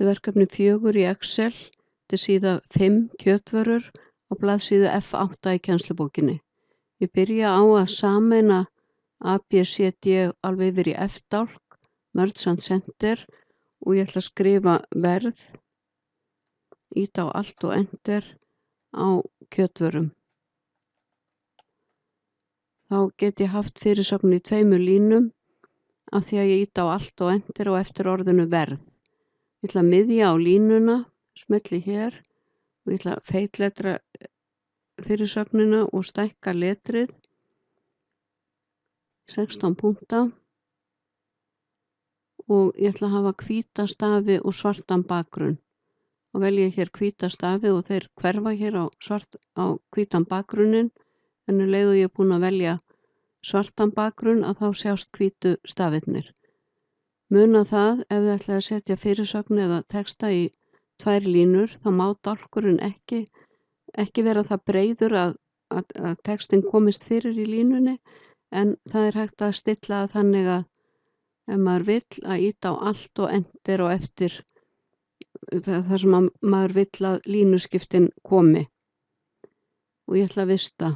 Þetta er verkefni 4 í Excel. Þetta er síða 5 kjötvörur á blaðsíðu F8 í kennslubókinni. Ég byrja á að sameina A, B, C, D alveg yfir í F-dálk, Merge and Center, og ég ætla að skrifa verð, ýta á Alt og Enter á kjötvörum. Þá get ég haft fyrirsögn í 2 línum af því að ég ýta á Alt og Enter og eftir orðinu verð. Ég ætla að miðja á línuna, smelli hér og ég ætla að feitletra fyrirsögnina og stækka letrið 16 punkta og ég ætla að hafa hvíta stafi og svartan bakgrunn. Og velja ég hér hvíta stafi og þeir hverfa hér á hvítan bakgrunnin, en leið og ég er búin að velja svartan bakgrunn að þá sjást hvítu stafirnir. Muna það, ef þið ætlaði að setja fyrirsögn eða texta í 2 línur, þá má dálkurinn ekki vera það breiður að textin komist fyrir í línunni, en það er hægt að stilla þannig að ef maður vill að ýta á Alt og Enter og eftir þar sem maður vill að línuskiptin komi. Og ég ætla að vista.